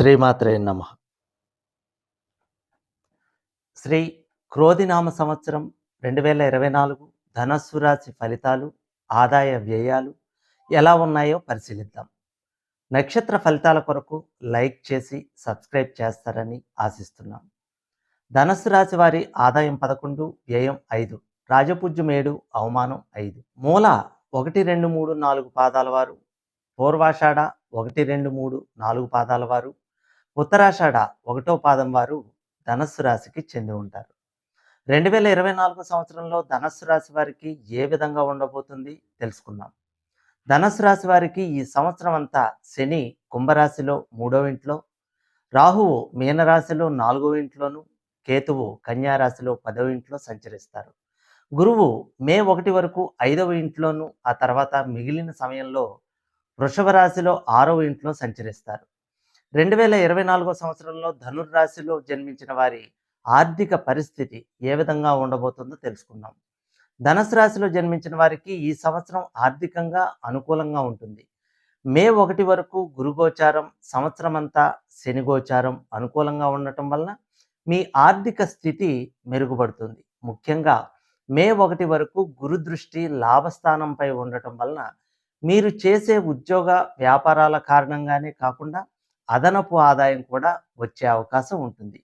శ్రీమాత్రే నమః. శ్రీ క్రోధినామ సంవత్సరం 2024 ధనస్సు రాశి ఫలితాలు, ఆదాయ వ్యయాలు ఎలా ఉన్నాయో పరిశీలిద్దాం. నక్షత్ర ఫలితాల కొరకు లైక్ చేసి సబ్స్క్రైబ్ చేస్తారని ఆశిస్తున్నాం. ధనస్సు రాశి వారి ఆదాయం 11, వ్యయం 5, రాజపూజ్యం 7, అవమానం 5. మూల 1, 2, 3, 4 పాదాల వారు, పూర్వాషాఢ 1, 2, 3, 4 పాదాల వారు, ఉత్తరాషాఢ 1వ పాదం వారు ధనస్సు రాశికి చెంది ఉంటారు. 2024 సంవత్సరంలో ధనస్సు రాశి వారికి ఏ విధంగా ఉండబోతుంది తెలుసుకుందాం. ధనస్సు రాశి వారికి ఈ సంవత్సరం అంతా శని కుంభరాశిలో 3వ ఇంట్లో, రాహువు మీనరాశిలో 4వ ఇంట్లోను, కేతువు కన్యా రాశిలో 10వ ఇంట్లో సంచరిస్తారు. గురువు మే 1 వరకు 5వ ఇంట్లోను, ఆ తర్వాత మిగిలిన సమయంలో వృషభ రాశిలో 6వ ఇంట్లో సంచరిస్తారు. 2024 సంవత్సరంలో ధనుర్రాశిలో జన్మించిన వారి ఆర్థిక పరిస్థితి ఏ విధంగా ఉండబోతుందో తెలుసుకుందాం. ధనుసు రాశిలో జన్మించిన వారికి ఈ సంవత్సరం ఆర్థికంగా అనుకూలంగా ఉంటుంది. మే 1 వరకు గురుగోచారం, సంవత్సరం అంతా శని గోచారం అనుకూలంగా ఉండటం వలన మీ ఆర్థిక స్థితి మెరుగుపడుతుంది. ముఖ్యంగా మే 1 వరకు గురు దృష్టి లాభస్థానంపై ఉండటం వలన మీరు చేసే ఉద్యోగ వ్యాపారాల కారణంగానే కాకుండా అదనపు ఆదాయం కూడా వచ్చే అవకాశం ఉంటుంది.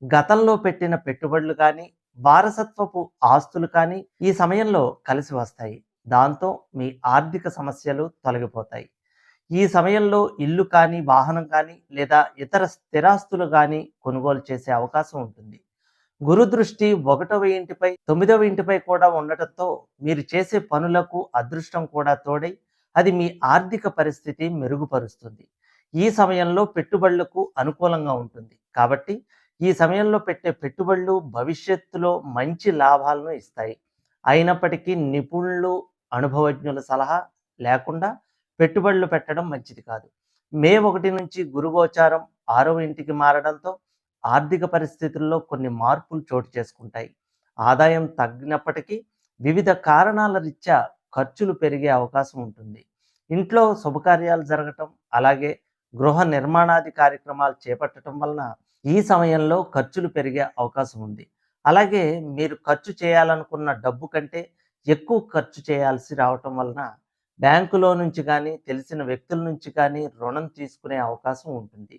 గతంలో పెట్టిన పెట్టుబడులు కానీ, వారసత్వపు ఆస్తులు కానీ ఈ సమయంలో కలిసి వస్తాయి. దాంతో మీ ఆర్థిక సమస్యలు తొలగిపోతాయి. ఈ సమయంలో ఇల్లు కానీ, వాహనం కానీ లేదా ఇతర స్థిరాస్తులు కానీ కొనుగోలు చేసే అవకాశం ఉంటుంది. గురు దృష్టి 1వ ఇంటిపై 9వ ఇంటిపై కూడా ఉండటంతో మీరు చేసే పనులకు అదృష్టం కూడా తోడై అది మీ ఆర్థిక పరిస్థితి మెరుగుపరుస్తుంది. ఈ సమయంలో పెట్టుబడులకు అనుకూలంగా ఉంటుంది. కాబట్టి ఈ సమయంలో పెట్టే పెట్టుబడులు భవిష్యత్తులో మంచి లాభాలను ఇస్తాయి. అయినప్పటికీ నిపుణులు, అనుభవజ్ఞుల సలహా లేకుండా పెట్టుబడులు పెట్టడం మంచిది కాదు. మే 1 నుంచి గురుగోచారం 6వ ఇంటికి మారడంతో ఆర్థిక పరిస్థితుల్లో కొన్ని మార్పులు చోటు చేసుకుంటాయి. ఆదాయం తగ్గినప్పటికీ వివిధ కారణాల రీత్యా ఖర్చులు పెరిగే అవకాశం ఉంటుంది. ఇంట్లో శుభకార్యాలు జరగటం, అలాగే గృహ నిర్మాణాది కార్యక్రమాలు చేపట్టడం వలన ఈ సమయంలో ఖర్చులు పెరిగే అవకాశం ఉంది. అలాగే మీరు ఖర్చు చేయాలనుకున్న డబ్బు కంటే ఎక్కువ ఖర్చు చేయాల్సి రావటం వలన బ్యాంకులో నుంచి కానీ, తెలిసిన వ్యక్తుల నుంచి కానీ రుణం తీసుకునే అవకాశం ఉంటుంది.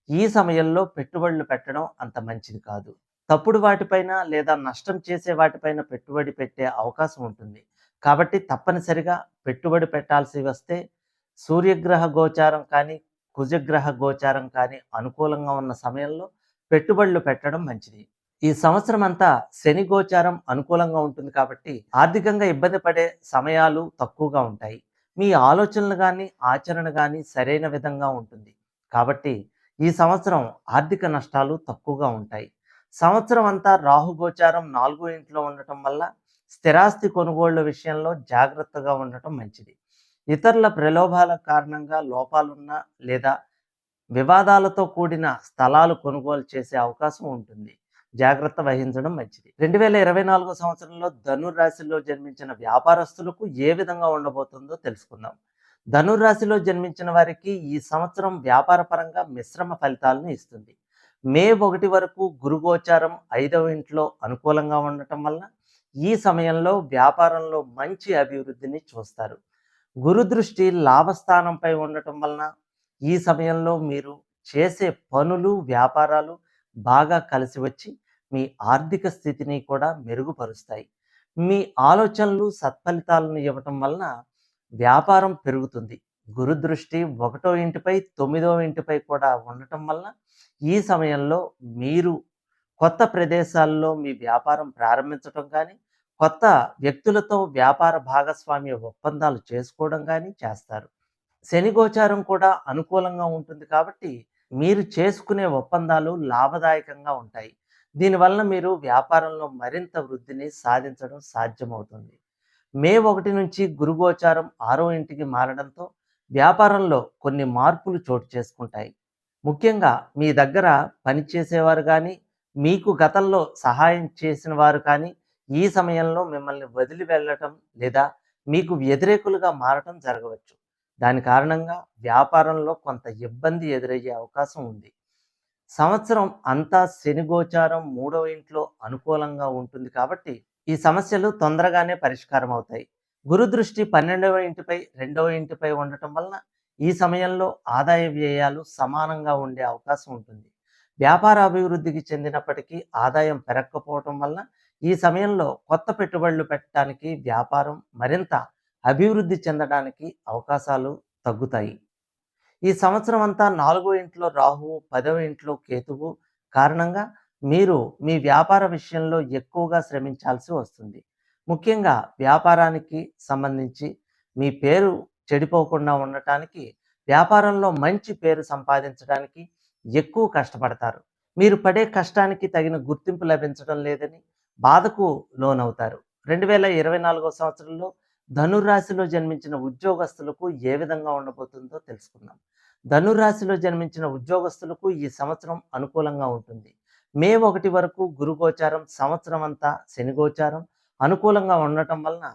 ఈ సమయంలో పెట్టుబడులు పెట్టడం అంత మంచిది కాదు. తప్పుడు వాటిపైన లేదా నష్టం చేసే వాటిపైన పెట్టుబడి పెట్టే అవకాశం ఉంటుంది. కాబట్టి తప్పనిసరిగా పెట్టుబడి పెట్టాల్సి వస్తే సూర్యగ్రహ గోచారం కానీ, కుజగ్రహ గోచారం కానీ అనుకూలంగా ఉన్న సమయంలో పెట్టుబడులు పెట్టడం మంచిది. ఈ సంవత్సరం అంతా శని గోచారం అనుకూలంగా ఉంటుంది కాబట్టి ఆర్థికంగా ఇబ్బంది పడే సమయాలు తక్కువగా ఉంటాయి. మీ ఆలోచనలు కానీ, ఆచరణ కానీ సరైన విధంగా ఉంటుంది. కాబట్టి ఈ సంవత్సరం ఆర్థిక నష్టాలు తక్కువగా ఉంటాయి. సంవత్సరం అంతా రాహు గోచారం 4వ ఇంట్లో ఉండటం వల్ల స్థిరాస్తి కొనుగోళ్ల విషయంలో జాగ్రత్తగా ఉండటం మంచిది. ఇతరుల ప్రలోభాల కారణంగా లోపాలున్న లేదా వివాదాలతో కూడిన స్థలాలు కొనుగోలు చేసే అవకాశం ఉంటుంది. జాగ్రత్త వహించడం మంచిది. 2024 సంవత్సరంలో ధనుర్రాశిలో జన్మించిన వ్యాపారస్తులకు ఏ విధంగా ఉండబోతుందో తెలుసుకుందాం. ధనుర్రాశిలో జన్మించిన వారికి ఈ సంవత్సరం వ్యాపారపరంగా మిశ్రమ ఫలితాలను ఇస్తుంది. మే 1 వరకు గురుగోచారం 5వ ఇంట్లో అనుకూలంగా ఉండటం వలన ఈ సమయంలో వ్యాపారంలో మంచి అభివృద్ధిని చూస్తారు. గురు దృష్టి లాభస్థానంపై ఉండటం వలన ఈ సమయంలో మీరు చేసే పనులు, వ్యాపారాలు బాగా కలిసి వచ్చి మీ ఆర్థిక స్థితిని కూడా మెరుగుపరుస్తాయి. మీ ఆలోచనలు సత్ఫలితాలను ఇవ్వటం వలన వ్యాపారం పెరుగుతుంది. గురు దృష్టి 1వ ఇంటిపై 9వ ఇంటిపై కూడా ఉండటం వలన ఈ సమయంలో మీరు కొత్త ప్రదేశాల్లో మీ వ్యాపారం ప్రారంభించడం కానీ, కొత్త వ్యక్తులతో వ్యాపార భాగస్వామ్య ఒప్పందాలు చేసుకోవడం కానీ చేస్తారు. శని గోచారం కూడా అనుకూలంగా ఉంటుంది కాబట్టి మీరు చేసుకునే ఒప్పందాలు లాభదాయకంగా ఉంటాయి. దీనివల్ల మీరు వ్యాపారంలో మరింత వృద్ధిని సాధించడం సాధ్యమవుతుంది. మే 1 నుంచి గురుగోచారం 6వ ఇంటికి మారడంతో వ్యాపారంలో కొన్ని మార్పులు చోటు చేసుకుంటాయి. ముఖ్యంగా మీ దగ్గర పనిచేసేవారు కానీ, మీకు గతంలో సహాయం చేసిన వారు కానీ ఈ సమయంలో మిమ్మల్ని వదిలి వెళ్ళటం లేదా మీకు వ్యతిరేకులుగా మారటం జరగవచ్చు. దాని కారణంగా వ్యాపారంలో కొంత ఇబ్బంది ఎదురయ్యే అవకాశం ఉంది. సంవత్సరం అంతా శని గోచారం మూడవ ఇంట్లో అనుకూలంగా ఉంటుంది కాబట్టి ఈ సమస్యలు తొందరగానే పరిష్కారం అవుతాయి. గురు దృష్టి 12వ ఇంటిపై, రెండవ ఇంటిపై ఉండటం వలన ఈ సమయంలో ఆదాయ వ్యయాలు సమానంగా ఉండే అవకాశం ఉంటుంది. వ్యాపార అభివృద్ధికి చెందినప్పటికీ ఆదాయం పెరగకపోవటం వలన ఈ సమయంలో కొత్త పెట్టుబడులు పెట్టడానికి, వ్యాపారం మరింత అభివృద్ధి చెందడానికి అవకాశాలు తగ్గుతాయి. ఈ సంవత్సరం అంతా 4వ ఇంట్లో రాహువు, 10వ ఇంట్లో కేతువు కారణంగా మీరు మీ వ్యాపార విషయంలో ఎక్కువగా శ్రమించాల్సి వస్తుంది. ముఖ్యంగా వ్యాపారానికి సంబంధించి మీ పేరు చెడిపోకుండా ఉండటానికి, వ్యాపారంలో మంచి పేరు సంపాదించడానికి ఎక్కువ కష్టపడతారు. మీరు పడే కష్టానికి తగిన గుర్తింపు లభించడం లేదని బాధకు లోనవుతారు. 2024 సంవత్సరంలో ధనుర్రాశిలో జన్మించిన ఉద్యోగస్తులకు ఏ విధంగా ఉండబోతుందో తెలుసుకుందాం. ధనుర్రాశిలో జన్మించిన ఉద్యోగస్తులకు ఈ సంవత్సరం అనుకూలంగా ఉంటుంది. మే 1 వరకు గురు గోచారం, సంవత్సరం అంతా శని గోచారం అనుకూలంగా ఉండటం వలన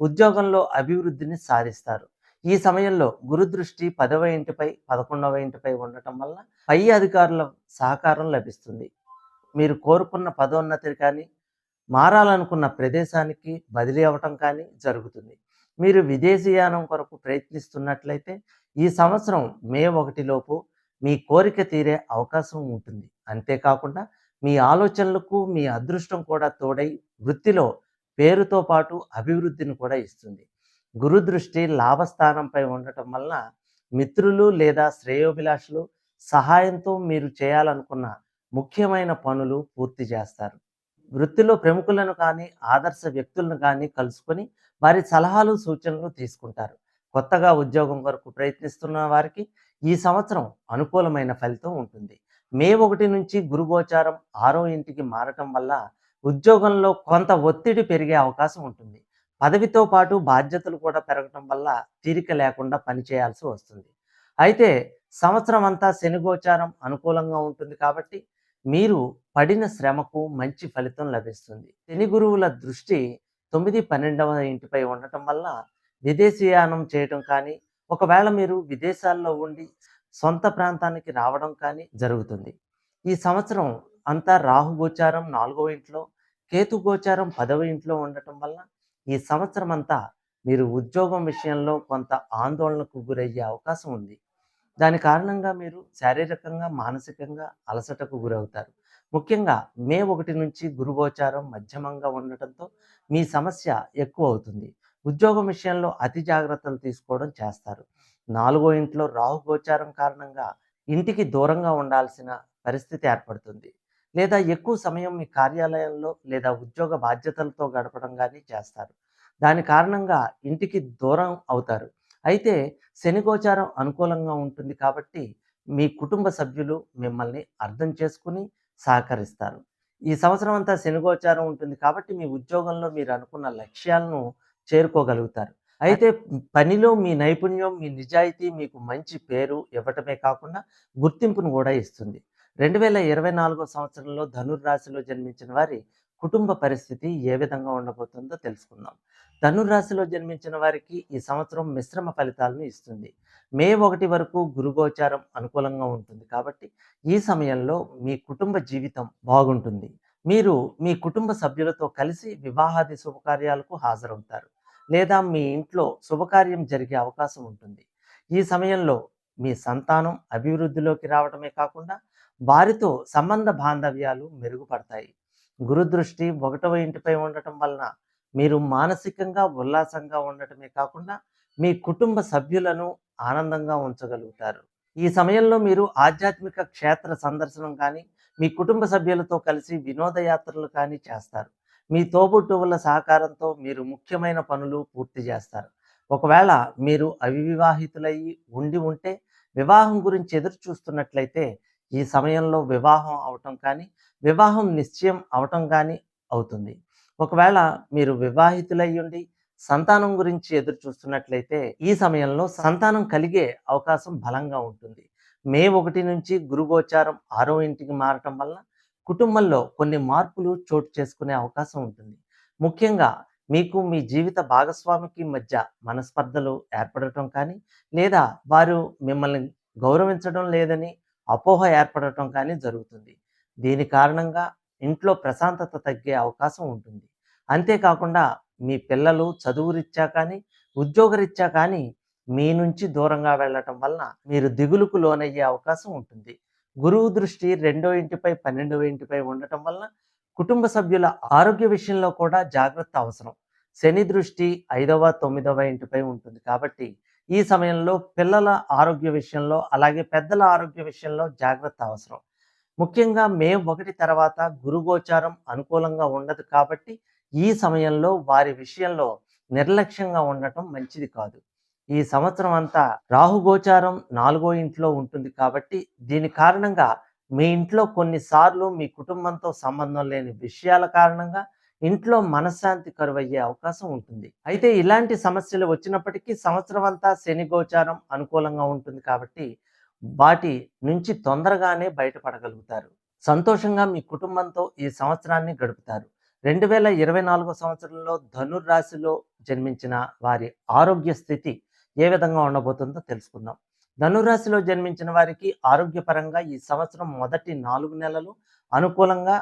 ఉద్యోగంలో అభివృద్ధిని సాధిస్తారు. ఈ సమయంలో గురు దృష్టి 10వ ఇంటిపై, 11వ ఇంటిపై ఉండటం వలన పై అధికారుల సహకారం లభిస్తుంది. మీరు కోరుకున్న పదోన్నతి కానీ, మారాలనుకున్న ప్రదేశానికి బదిలీ అవ్వటం కానీ జరుగుతుంది. మీరు విదేశీయానం కొరకు ప్రయత్నిస్తున్నట్లయితే ఈ సంవత్సరం మే 1 లోపు మీ కోరిక తీరే అవకాశం ఉంటుంది. అంతేకాకుండా మీ ఆలోచనలకు మీ అదృష్టం కూడా తోడై వృత్తిలో పేరుతో పాటు అభివృద్ధిని కూడా ఇస్తుంది. గురు దృష్టి లాభస్థానంపై ఉండటం వలన మిత్రులు లేదా శ్రేయోభిలాషులు సహాయంతో మీరు చేయాలనుకున్న ముఖ్యమైన పనులు పూర్తి చేస్తారు. వృత్తిలో ప్రముఖులను కానీ, ఆదర్శ వ్యక్తులను కానీ కలుసుకొని వారి సలహాలు, సూచనలు తీసుకుంటారు. కొత్తగా ఉద్యోగం కొరకు ప్రయత్నిస్తున్న వారికి ఈ సంవత్సరం అనుకూలమైన ఫలితం ఉంటుంది. మే 1 నుంచి గురు గోచారం 6వ ఇంటికి మారటం వల్ల ఉద్యోగంలో కొంత ఒత్తిడి పెరిగే అవకాశం ఉంటుంది. పదవితో పాటు బాధ్యతలు కూడా పెరగటం వల్ల తీరిక లేకుండా పనిచేయాల్సి వస్తుంది. అయితే సంవత్సరం అంతా శని గోచారం అనుకూలంగా ఉంటుంది కాబట్టి మీరు పడిన శ్రమకు మంచి ఫలితం లభిస్తుంది. శని గురువుల దృష్టి 9, 12వ ఇంటిపై ఉండటం వల్ల విదేశీయానం చేయటం కానీ, ఒకవేళ మీరు విదేశాల్లో ఉండి సొంత ప్రాంతానికి రావడం కానీ జరుగుతుంది. ఈ సంవత్సరం అంతా రాహు గోచారం 4వ ఇంట్లో, కేతు గోచారం 10వ ఇంట్లో ఉండటం వల్ల ఈ సంవత్సరం అంతా మీరు ఉద్యోగం విషయంలో కొంత ఆందోళనకు గురయ్యే అవకాశం ఉంది. దాని కారణంగా మీరు శారీరకంగా, మానసికంగా అలసటకు గురవుతారు. ముఖ్యంగా మే 1 నుంచి గురు గోచారం మధ్యమంగా ఉండటంతో మీ సమస్య ఎక్కువ అవుతుంది. ఉద్యోగం విషయంలో అతి జాగ్రత్తలు తీసుకోవడం చేస్తారు. 4వ ఇంట్లో రాహు గోచారం కారణంగా ఇంటికి దూరంగా ఉండాల్సిన పరిస్థితి ఏర్పడుతుంది. లేదా ఎక్కువ సమయం మీ కార్యాలయంలో లేదా ఉద్యోగ బాధ్యతలతో గడపడం కానీ చేస్తారు. దాని కారణంగా ఇంటికి దూరం అవుతారు. అయితే శని గోచారం అనుకూలంగా ఉంటుంది కాబట్టి మీ కుటుంబ సభ్యులు మిమ్మల్ని అర్థం చేసుకుని సహకరిస్తారు. ఈ సంవత్సరం అంతా శని గోచారం ఉంటుంది కాబట్టి మీ ఉద్యోగంలో మీరు అనుకున్న లక్ష్యాలను చేరుకోగలుగుతారు. అయితే పనిలో మీ నైపుణ్యం, మీ నిజాయితీ మీకు మంచి పేరు ఇవ్వటమే కాకుండా గుర్తింపును కూడా ఇస్తుంది. 2024 సంవత్సరంలో ధనుర్రాశిలో జన్మించిన వారి కుటుంబ పరిస్థితి ఏ విధంగా ఉండబోతుందో తెలుసుకుందాం. ధనుర్రాశిలో జన్మించిన వారికి ఈ సంవత్సరం మిశ్రమ ఫలితాలను ఇస్తుంది. మే 1 వరకు గురు గోచారం అనుకూలంగా ఉంటుంది కాబట్టి ఈ సమయంలో మీ కుటుంబ జీవితం బాగుంటుంది. మీరు మీ కుటుంబ సభ్యులతో కలిసి వివాహాది శుభకార్యాలకు హాజరవుతారు. లేదా మీ ఇంట్లో శుభకార్యం జరిగే అవకాశం ఉంటుంది. ఈ సమయంలో మీ సంతానం అభివృద్ధిలోకి రావడమే కాకుండా వారితో సంబంధ బాంధవ్యాలు మెరుగుపడతాయి. గురుదృష్టి 1వ ఇంటిపై ఉండటం వలన మీరు మానసికంగా ఉల్లాసంగా ఉండటమే కాకుండా మీ కుటుంబ సభ్యులను ఆనందంగా ఉంచగలుగుతారు. ఈ సమయంలో మీరు ఆధ్యాత్మిక క్షేత్ర సందర్శనం కానీ, మీ కుటుంబ సభ్యులతో కలిసి వినోదయాత్రలు కానీ చేస్తారు. మీ తోబుట్టువుల సహకారంతో మీరు ముఖ్యమైన పనులు పూర్తి చేస్తారు. ఒకవేళ మీరు అవివాహితులయ్యి ఉంటే వివాహం గురించి ఎదురు చూస్తున్నట్లయితే ఈ సమయంలో వివాహం అవటం కానీ, వివాహం నిశ్చయం అవటం కానీ అవుతుంది. ఒకవేళ మీరు వివాహితులయ్యుండి సంతానం గురించి ఎదురు చూస్తున్నట్లయితే ఈ సమయంలో సంతానం కలిగే అవకాశం బలంగా ఉంటుంది. మే 1 నుంచి గురుగోచారం 6వ ఇంటికి మారటం వల్ల కుటుంబంలో కొన్ని మార్పులు చోటు చేసుకునే అవకాశం ఉంటుంది. ముఖ్యంగా మీకు మీ జీవిత భాగస్వామికి మధ్య మనస్పర్ధలు ఏర్పడటం కానీ, లేదా వారు మిమ్మల్ని గౌరవించడం లేదని అపోహ ఏర్పడటం కానీ జరుగుతుంది. దీని కారణంగా ఇంట్లో ప్రశాంతత తగ్గే అవకాశం ఉంటుంది. అంతేకాకుండా మీ పిల్లలు చదువురీత్యా కానీ, ఉద్యోగరీత్యా కానీ మీ నుంచి దూరంగా వెళ్ళటం వలన మీరు దిగులుకు లోనయ్యే అవకాశం ఉంటుంది. గురువు దృష్టి రెండో ఇంటిపై, 12వ ఇంటిపై ఉండటం వలన కుటుంబ సభ్యుల ఆరోగ్య విషయంలో కూడా జాగ్రత్త అవసరం. శని దృష్టి 5వ, 9వ ఇంటిపై ఉంటుంది కాబట్టి ఈ సమయంలో పిల్లల ఆరోగ్య విషయంలో, అలాగే పెద్దల ఆరోగ్య విషయంలో జాగ్రత్త అవసరం. ముఖ్యంగా మే 1 తర్వాత గురుగోచారం అనుకూలంగా ఉండదు కాబట్టి ఈ సమయంలో వారి విషయంలో నిర్లక్ష్యంగా ఉండటం మంచిది కాదు. ఈ సంవత్సరం అంతా రాహుగోచారం 4వ ఇంట్లో ఉంటుంది కాబట్టి దీని కారణంగా మీ ఇంట్లో కొన్నిసార్లు మీ కుటుంబంతో సంబంధం లేని విషయాల కారణంగా ఇంట్లో మనశ్శాంతి కరువయ్యే అవకాశం ఉంటుంది. అయితే ఇలాంటి సమస్యలు వచ్చినప్పటికీ సంవత్సరం అంతా శని గోచారం అనుకూలంగా ఉంటుంది కాబట్టి వాటి నుంచి తొందరగానే బయటపడగలుగుతారు. సంతోషంగా మీ కుటుంబంతో ఈ సంవత్సరాన్ని గడుపుతారు. 2024 సంవత్సరంలో ధనుర్రాశిలో జన్మించిన వారి ఆరోగ్య స్థితి ఏ విధంగా ఉండబోతుందో తెలుసుకుందాం. ధనురాశిలో జన్మించిన వారికి ఆరోగ్యపరంగా ఈ సంవత్సరం మొదటి 4 నెలలు అనుకూలంగా,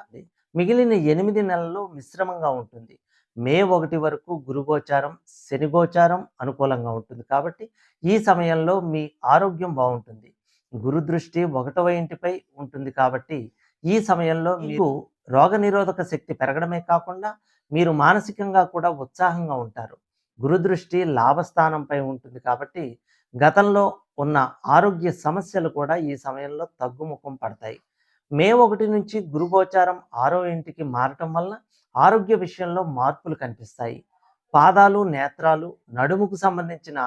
మిగిలిన 8 నెలలు మిశ్రమంగా ఉంటుంది. మే 1 వరకు గురుగోచారం, శనిగోచారం అనుకూలంగా ఉంటుంది కాబట్టి ఈ సమయంలో మీ ఆరోగ్యం బాగుంటుంది. గురు దృష్టి 1వ ఇంటిపై ఉంటుంది కాబట్టి ఈ సమయంలో మీకు రోగనిరోధక శక్తి పెరగడమే కాకుండా మీరు మానసికంగా కూడా ఉత్సాహంగా ఉంటారు. గురు దృష్టి లాభస్థానంపై ఉంటుంది కాబట్టి గతంలో ఉన్న ఆరోగ్య సమస్యలు కూడా ఈ సమయంలో తగ్గుముఖం పడతాయి. మే 1 నుంచి గురుగోచారం 6వ ఇంటికి మారటం వలన ఆరోగ్య విషయంలో మార్పులు కనిపిస్తాయి. పాదాలు, నేత్రాలు, నడుముకు సంబంధించిన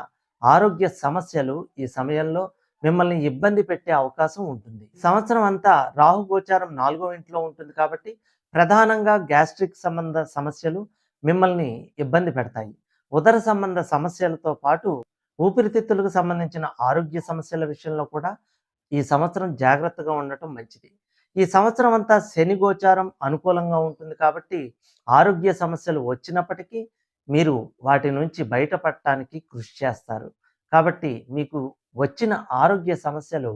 ఆరోగ్య సమస్యలు ఈ సమయంలో మిమ్మల్ని ఇబ్బంది పెట్టే అవకాశం ఉంటుంది. సంవత్సరం అంతా రాహుగోచారం 4వ ఇంట్లో ఉంటుంది కాబట్టి ప్రధానంగా గ్యాస్ట్రిక్ సంబంధ సమస్యలు మిమ్మల్ని ఇబ్బంది పెడతాయి. ఉదర సంబంధ సమస్యలతో పాటు ఊపిరితిత్తులకు సంబంధించిన ఆరోగ్య సమస్యల విషయంలో కూడా ఈ సంవత్సరం జాగ్రత్తగా ఉండటం మంచిది. ఈ సంవత్సరం అంతా శని గోచారం అనుకూలంగా ఉంటుంది కాబట్టి ఆరోగ్య సమస్యలు వచ్చినప్పటికీ మీరు వాటి నుంచి బయటపడటానికి కృషి చేస్తారు. కాబట్టి మీకు వచ్చిన ఆరోగ్య సమస్యలు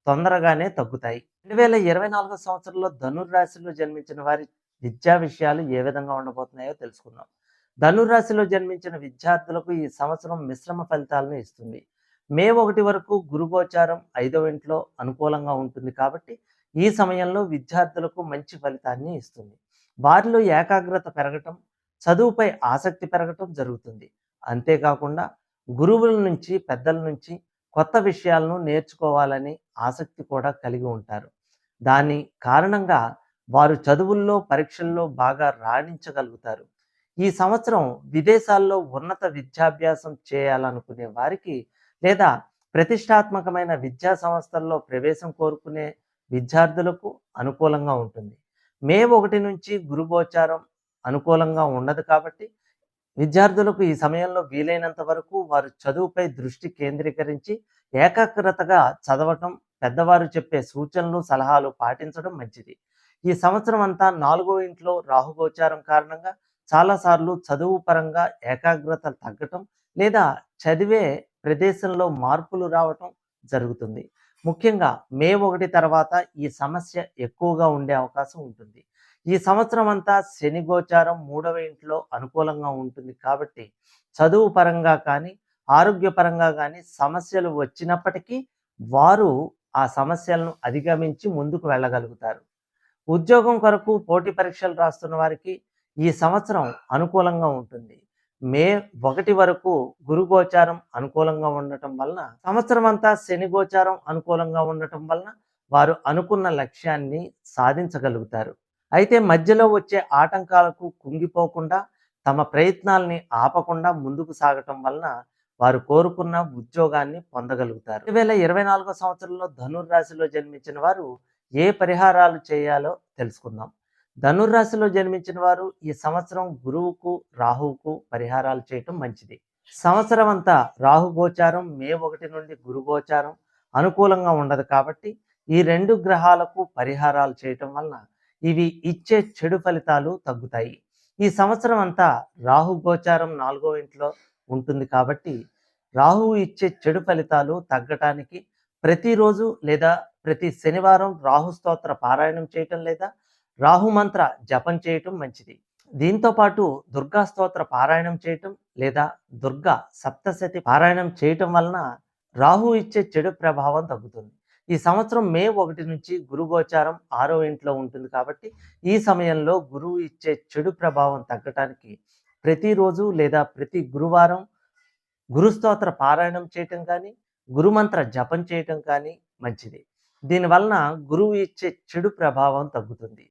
తొందరగానే తగ్గుతాయి. 2024 సంవత్సరంలో ధనుర్రాశిలో జన్మించిన వారి విద్యా విషయాలు ఏ విధంగా ఉండబోతున్నాయో తెలుసుకుందాం. ధనురాశిలో జన్మించిన విద్యార్థులకు ఈ సంవత్సరం మిశ్రమ ఫలితాలను ఇస్తుంది. మే 1 వరకు గురుగోచారం 5వ ఇంట్లో అనుకూలంగా ఉంటుంది కాబట్టి ఈ సమయంలో విద్యార్థులకు మంచి ఫలితాన్ని ఇస్తుంది. వారిలో ఏకాగ్రత పెరగటం, చదువుపై ఆసక్తి పెరగటం జరుగుతుంది. అంతేకాకుండా గురువుల నుంచి, పెద్దల నుంచి కొత్త విషయాలను నేర్చుకోవాలని ఆసక్తి కూడా కలిగి ఉంటారు. దాని కారణంగా వారు చదువుల్లో, పరీక్షల్లో బాగా రాణించగలుగుతారు. ఈ సంవత్సరం విదేశాల్లో ఉన్నత విద్యాభ్యాసం చేయాలనుకునే వారికి, లేదా ప్రతిష్టాత్మకమైన విద్యా సంస్థల్లో ప్రవేశం కోరుకునే విద్యార్థులకు అనుకూలంగా ఉంటుంది. మే 1 నుంచి గురుగోచారం అనుకూలంగా ఉండదు కాబట్టి విద్యార్థులకు ఈ సమయంలో వీలైనంత వరకు వారు చదువుపై దృష్టి కేంద్రీకరించి ఏకాగ్రతగా చదవటం, పెద్దవారు చెప్పే సూచనలు, సలహాలు పాటించడం మంచిది. ఈ సంవత్సరం అంతా 4వ ఇంట్లో రాహుగోచారం కారణంగా చాలాసార్లు చదువు పరంగా ఏకాగ్రత తగ్గటం, లేదా చదివే ప్రదేశంలో మార్పులు రావటం జరుగుతుంది. ముఖ్యంగా మే 1 తర్వాత ఈ సమస్య ఎక్కువగా ఉండే అవకాశం ఉంటుంది. ఈ సంవత్సరం అంతా శని గోచారం 3వ ఇంట్లో అనుకూలంగా ఉంటుంది కాబట్టి చదువు పరంగా కానీ, ఆరోగ్యపరంగా కానీ సమస్యలు వచ్చినప్పటికీ వారు ఆ సమస్యలను అధిగమించి ముందుకు వెళ్ళగలుగుతారు. ఉద్యోగం కొరకు పోటీ పరీక్షలు రాస్తున్న వారికి ఈ సంవత్సరం అనుకూలంగా ఉంటుంది. మే 1 వరకు గురుగోచారం అనుకూలంగా ఉండటం వలన, సంవత్సరం అంతా శని గోచారం అనుకూలంగా ఉండటం వలన వారు అనుకున్న లక్ష్యాన్ని సాధించగలుగుతారు. అయితే మధ్యలో వచ్చే ఆటంకాలకు కుంగిపోకుండా, తమ ప్రయత్నాల్ని ఆపకుండా ముందుకు సాగటం వలన వారు కోరుకున్న ఉద్యోగాన్ని పొందగలుగుతారు. 2024 సంవత్సరంలో ధనుర్రాశిలో జన్మించిన వారు ఏ పరిహారాలు చేయాలో తెలుసుకుందాం. ధనుర్రాశిలో జన్మించిన వారు ఈ సంవత్సరం గురువుకు, రాహువుకు పరిహారాలు చేయటం మంచిది. సంవత్సరం అంతా రాహు గోచారం, మే 1 నుండి గురు గోచారం అనుకూలంగా ఉండదు కాబట్టి ఈ 2 గ్రహాలకు పరిహారాలు చేయటం వలన ఇవి ఇచ్చే చెడు ఫలితాలు తగ్గుతాయి. ఈ సంవత్సరం అంతా రాహు గోచారం 4వ ఇంట్లో ఉంటుంది కాబట్టి, రాహువు ఇచ్చే చెడు ఫలితాలు తగ్గటానికి ప్రతిరోజు లేదా ప్రతి శనివారం రాహు స్తోత్ర పారాయణం చేయటం లేదా రాహు మంత్ర జపం చేయటం మంచిది. దీంతో పాటు దుర్గా స్తోత్ర పారాయణం చేయటం లేదా దుర్గా సప్తశతి పారాయణం చేయటం వలన రాహు ఇచ్చే చెడు ప్రభావం తగ్గుతుంది. ఈ సంవత్సరం మే 1 నుంచి గురు గోచారం 6వ ఇంట్లో ఉంటుంది కాబట్టి, ఈ సమయంలో గురువు ఇచ్చే చెడు ప్రభావం తగ్గటానికి ప్రతిరోజు లేదా ప్రతి గురువారం గురుస్తోత్ర పారాయణం చేయటం కానీ, గురుమంత్ర జపం చేయటం కానీ మంచిది. దీనివలన గురువు ఇచ్చే చెడు ప్రభావం తగ్గుతుంది.